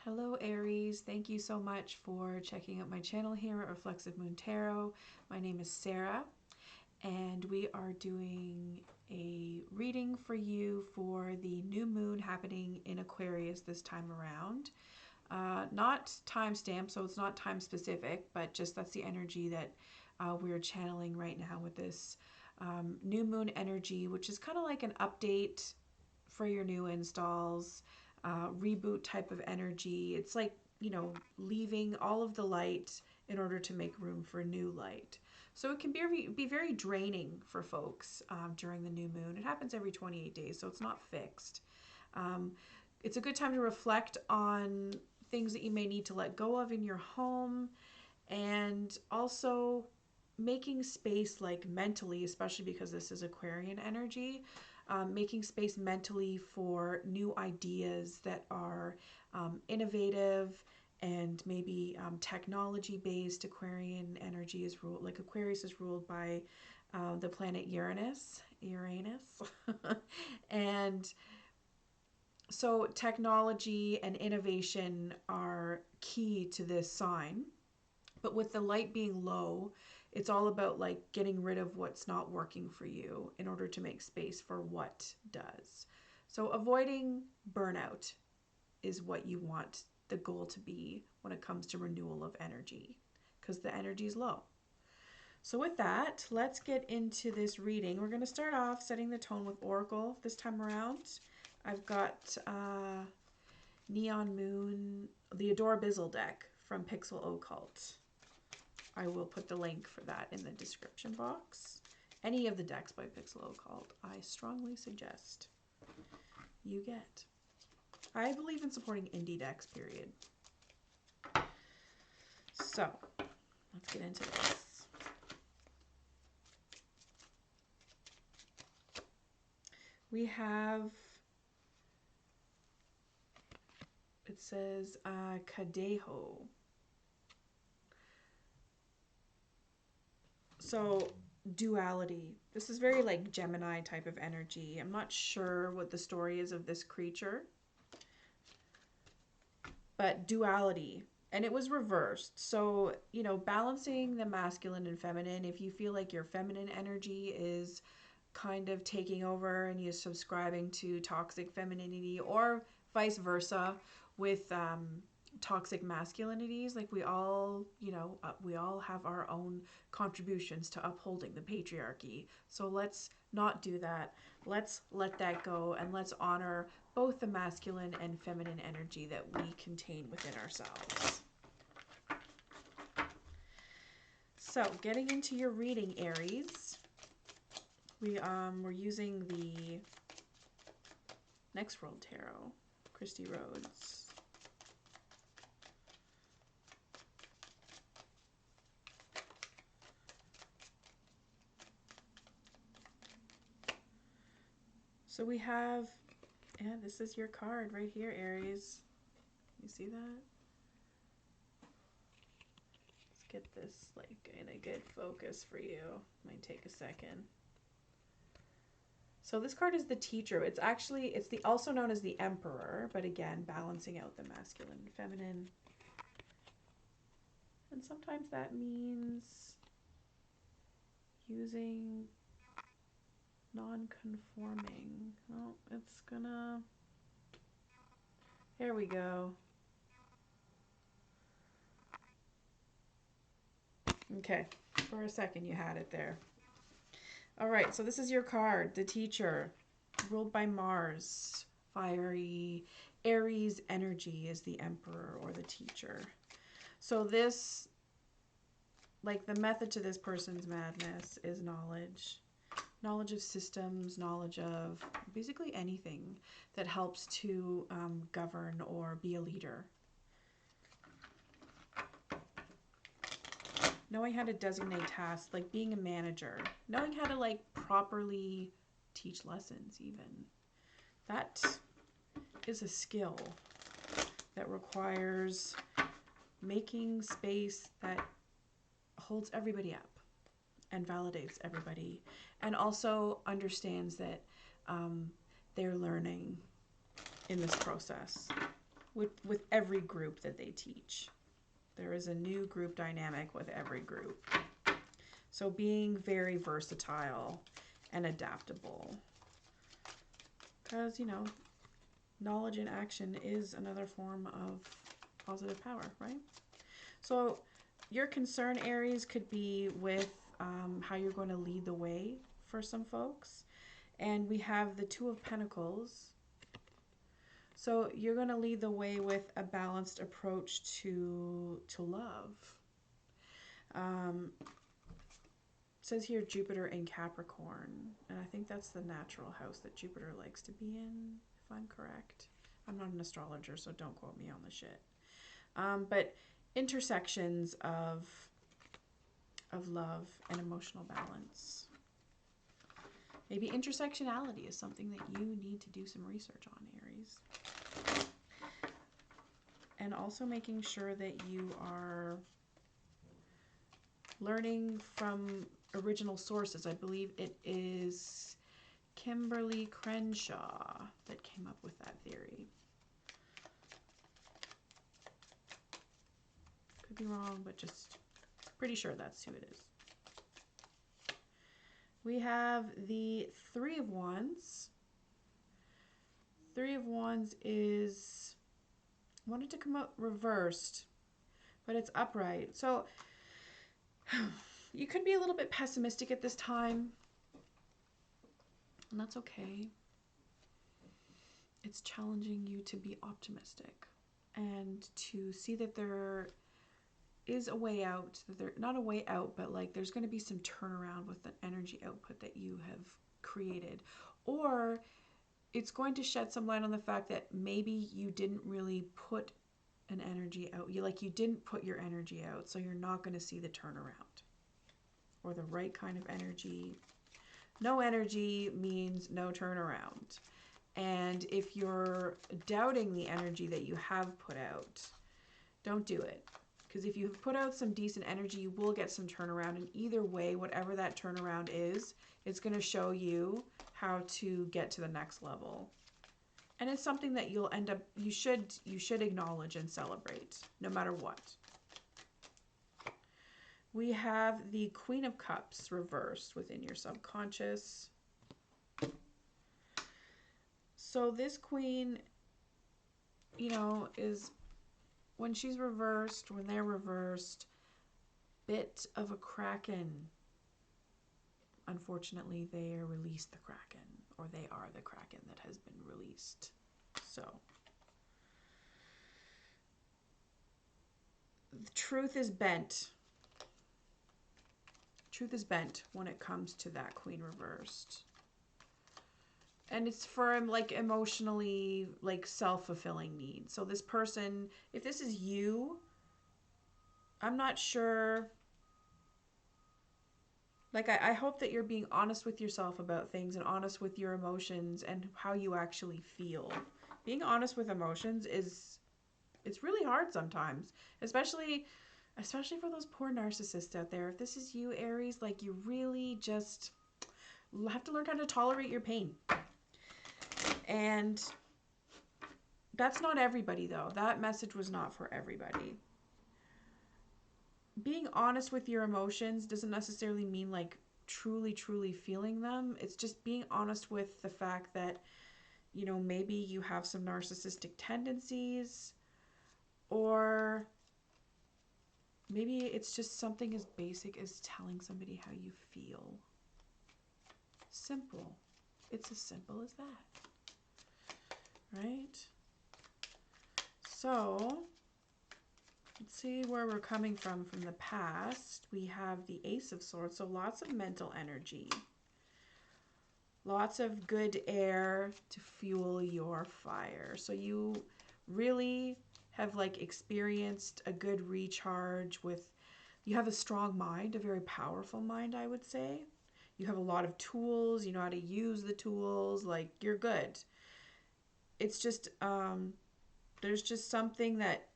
Hello Aries, thank you so much for checking out my channel here at Reflexive Moon Tarot. My name is Sarah and we are doing a reading for you for the new moon happening in Aquarius this time around. Not time stamped, so it's not time specific, but just that's the energy that we're channeling right now with this new moon energy, which is kind of like an update for your new installs, reboot type of energy. It's like, leaving all of the light in order to make room for new light. So it can be very draining for folks during the new moon. It happens every 28 days, so it's not fixed. It's a good time to reflect on things that you may need to let go of in your home, and also making space, like mentally, especially because this is Aquarian energy, making space mentally for new ideas that are innovative and maybe technology based. Aquarian energy is ruled, like Aquarius is ruled by the planet Uranus. And so technology and innovation are key to this sign. But with the light being low, it's all about like getting rid of what's not working for you in order to make space for what does. So avoiding burnout is what you want the goal to be when it comes to renewal of energy, because the energy is low. So with that, let's get into this reading. We're going to start off setting the tone with Oracle this time around. I've got Neon Moon, the Adorabizzle deck from Pixel Occult. I will put the link for that in the description box. Any of the decks by Pixel Occult, I strongly suggest you get. I believe in supporting indie decks, period. So, let's get into this. We have, it says Kadeho. So duality. This is very like Gemini type of energy. I'm not sure what the story is of this creature, but duality. And it was reversed. So, balancing the masculine and feminine. If you feel like your feminine energy is kind of taking over and you're subscribing to toxic femininity, or vice versa with toxic masculinities, like we all have our own contributions to upholding the patriarchy. So let's not do that. Let's let that go, and let's honor both the masculine and feminine energy that we contain within ourselves. So getting into your reading, Aries, we're using the Next World Tarot, Christy Rhodes. So we have, yeah, this is your card right here, Aries. You see that? Let's get this like in a good focus for you. Might take a second. So this card is the Teacher. It's the also known as the Emperor, but again, balancing out the masculine and feminine. And sometimes that means using non-conforming. Oh, it's gonna... There we go. Okay, for a second you had it there. All right, so this is your card, the Teacher, ruled by Mars. Fiery Aries energy is the Emperor or the Teacher. So this, like the method to this person's madness is knowledge. Knowledge of systems, knowledge of basically anything that helps to govern or be a leader. Knowing how to designate tasks, like being a manager. Knowing how to like properly teach lessons even. That is a skill that requires making space that holds everybody up and validates everybody, and also understands that they're learning in this process. with every group that they teach. There is a new group dynamic with every group. So being very versatile and adaptable. Because, you know, knowledge in action is another form of positive power, right? So your concern, Aries, could be with how you're going to lead the way for some folks. And we have the Two of Pentacles. So you're going to lead the way with a balanced approach to love. It says here Jupiter in Capricorn, and I think that's the natural house that Jupiter likes to be in, if I'm correct. I'm not an astrologer, so don't quote me on the shit. But intersections of love and emotional balance. Maybe intersectionality is something that you need to do some research on, Aries. And also making sure that you are learning from original sources. I believe it is Kimberly Crenshaw that came up with that theory. Could be wrong, but just pretty sure that's who it is. We have the Three of Wands. Three of Wands is, wanted to come out reversed, but it's upright. So you could be a little bit pessimistic at this time, and that's okay. It's challenging you to be optimistic and to see that there is a way out, that there, not a way out, but like there's going to be some turnaround with the energy output that you have created, or it's going to shed some light on the fact that maybe you didn't really put an energy out. You didn't put your energy out, so you're not going to see the turnaround or the right kind of energy. No energy means no turnaround. And if you're doubting the energy that you have put out, don't do it. Because if you've put out some decent energy, you will get some turnaround. And either way, whatever that turnaround is, it's going to show you how to get to the next level. And it's something that you'll end up, you should acknowledge and celebrate, no matter what. We have the Queen of Cups reversed within your subconscious. So this queen, you know, is, when she's reversed, when they're reversed, bit of a kraken. Unfortunately, they released the kraken, or they are the kraken that has been released. So the truth is bent. Truth is bent when it comes to that queen reversed. And it's for like emotionally like self-fulfilling needs. So this person, if this is you, I'm not sure. Like I hope that you're being honest with yourself about things and honest with your emotions and how you actually feel. Being honest with emotions it's really hard sometimes, especially for those poor narcissists out there. If this is you, Aries, like you really just have to learn how to tolerate your pain. And that's not everybody, though. That message was not for everybody. Being honest with your emotions doesn't necessarily mean like truly feeling them. It's just being honest with the fact that, you know, maybe you have some narcissistic tendencies, or maybe it's just something as basic as telling somebody how you feel. Simple. It's as simple as that. Right? So, let's see where we're coming from the past. We have the Ace of Swords, so lots of mental energy. Lots of good air to fuel your fire. So you really have like experienced a good recharge with, you have a strong mind, a very powerful mind, I would say. You have a lot of tools, you know how to use the tools, like you're good. It's just, there's just something that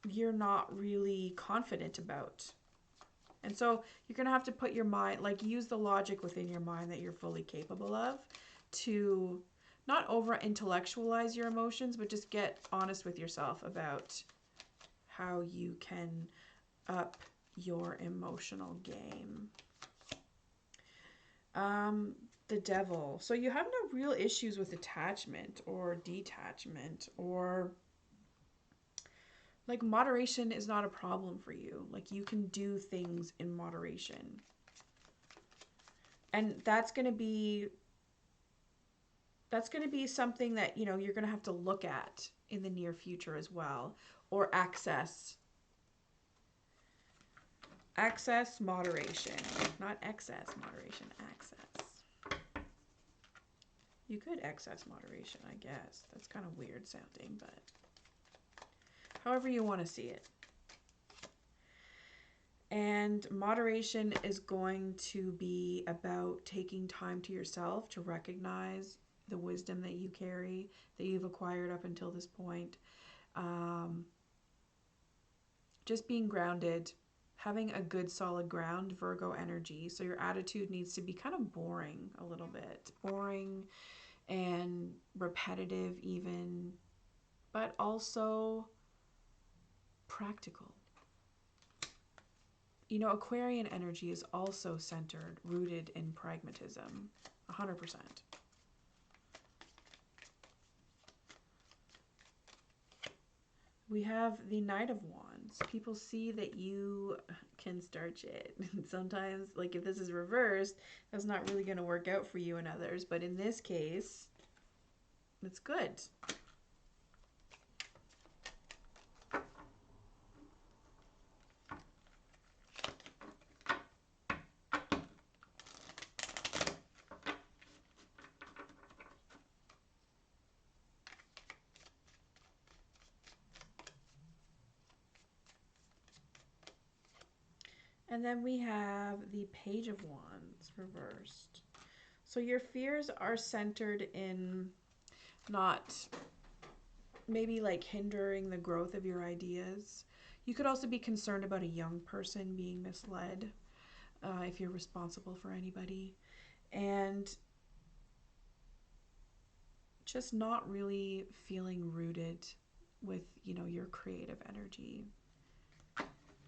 you're not really confident about. And so you're going to have to put your mind, like use the logic within your mind that you're fully capable of to not over intellectualize your emotions, but just get honest with yourself about how you can up your emotional game. The Devil. So you have no real issues with attachment or detachment, or like moderation is not a problem for you. Like you can do things in moderation. And that's going to be something that, you know, you're going to have to look at in the near future as well, or access moderation, not excess moderation, access. You could excess moderation, I guess. That's kind of weird sounding, but however you want to see it. And moderation is going to be about taking time to yourself to recognize the wisdom that you carry, that you've acquired up until this point. Just being grounded, having a good solid ground, Virgo energy. So your attitude needs to be kind of boring a little bit. Boring and repetitive even, but also practical. You know, Aquarian energy is also centered, rooted in pragmatism, 100%. We have the Knight of Wands. People see that you can start shit. Sometimes, like if this is reversed, that's not really going to work out for you and others. But in this case, it's good. And then we have the Page of Wands reversed. So your fears are centered in not maybe like hindering the growth of your ideas. You could also be concerned about a young person being misled, if you're responsible for anybody. And just not really feeling rooted with, you know, your creative energy.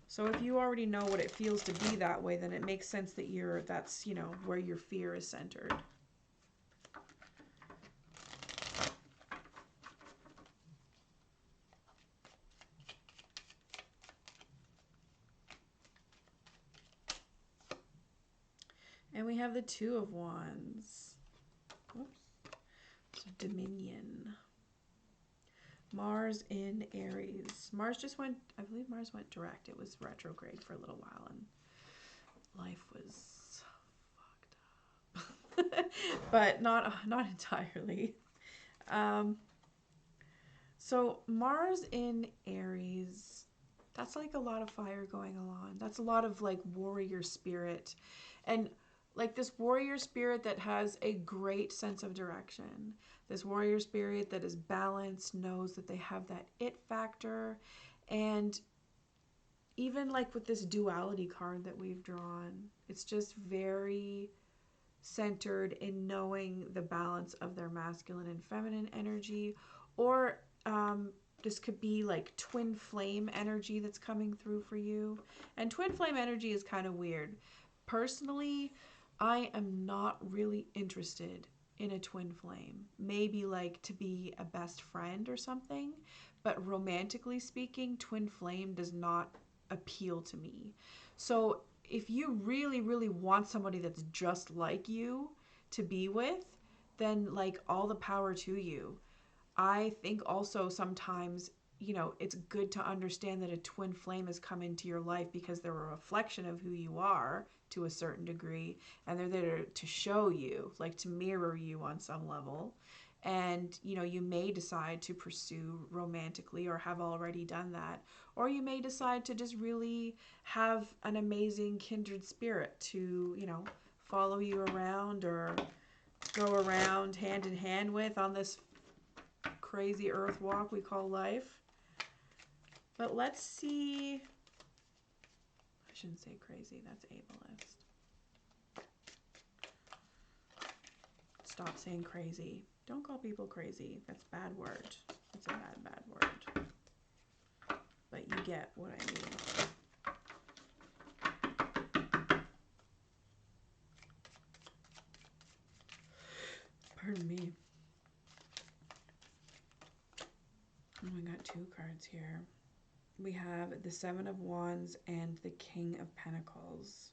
So if you already know what it feels to be that way, then it makes sense that that's, you know, where your fear is centered. And we have the Two of Wands. Oops. So Dominion. Mars in Aries. Mars just went, I believe Mars went direct. It was retrograde for a little while and life was fucked up. But not entirely. So Mars in Aries, that's like a lot of fire going on. That's a lot of like warrior spirit. And like this warrior spirit that has a great sense of direction. This warrior spirit that is balanced, knows that they have that it factor. And even like with this duality card that we've drawn, it's just very centered in knowing the balance of their masculine and feminine energy. Or this could be like twin flame energy that's coming through for you. And twin flame energy is kind of weird. Personally, I am not really interested in a twin flame. Maybe like to be a best friend or something, but romantically speaking, twin flame does not appeal to me. So if you really, really want somebody that's just like you to be with, then like all the power to you. I think also sometimes, you know, it's good to understand that a twin flame has come into your life because they're a reflection of who you are to a certain degree, and they're there to show you, like to mirror you on some level. And, you know, you may decide to pursue romantically or have already done that, or you may decide to just really have an amazing kindred spirit to, you know, follow you around or go around hand in hand with on this crazy earth walk we call life. But let's see. I shouldn't say crazy, that's ableist. Stop saying crazy. Don't call people crazy. That's a bad word. It's a bad word. But you get what I mean. Pardon me. Oh, we got two cards here. We have the Seven of Wands and the King of Pentacles.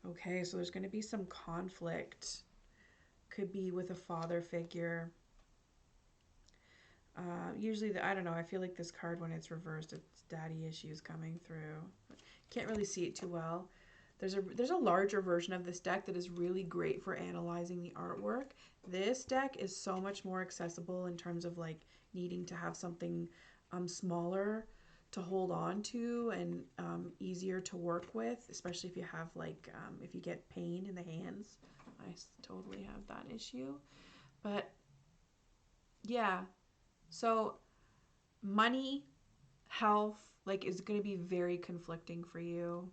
Okay, so there's going to be some conflict. Could be with a father figure. Usually, I don't know, I feel like this card, when it's reversed, it's daddy issues coming through. Can't really see it too well. There's a larger version of this deck that is really great for analyzing the artwork. This deck is so much more accessible in terms of like needing to have something smaller to hold on to and easier to work with, especially if you have like if you get pain in the hands. I totally have that issue. But yeah, so money, health, like, is going to be very conflicting for you.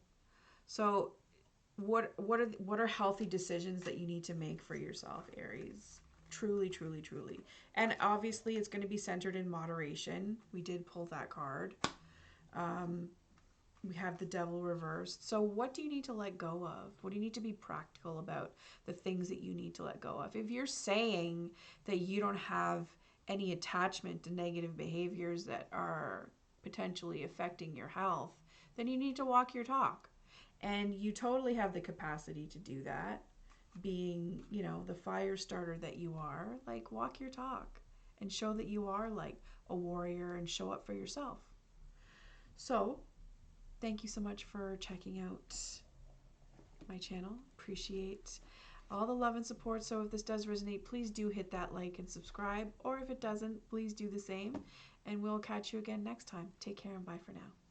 So what are healthy decisions that you need to make for yourself, Aries? Truly, truly, truly. And obviously it's going to be centered in moderation. We did pull that card. We have the Devil reversed. So what do you need to let go of? What do you need to be practical about, the things that you need to let go of? If you're saying that you don't have any attachment to negative behaviors that are potentially affecting your health, then you need to walk your talk. And you totally have the capacity to do that. Being, you know, the fire starter that you are, like, walk your talk and show that you are like a warrior and show up for yourself. So thank you so much for checking out my channel. Appreciate all the love and support. So if this does resonate, please do hit that like and subscribe. Or if it doesn't, please do the same. And we'll catch you again next time. Take care and bye for now.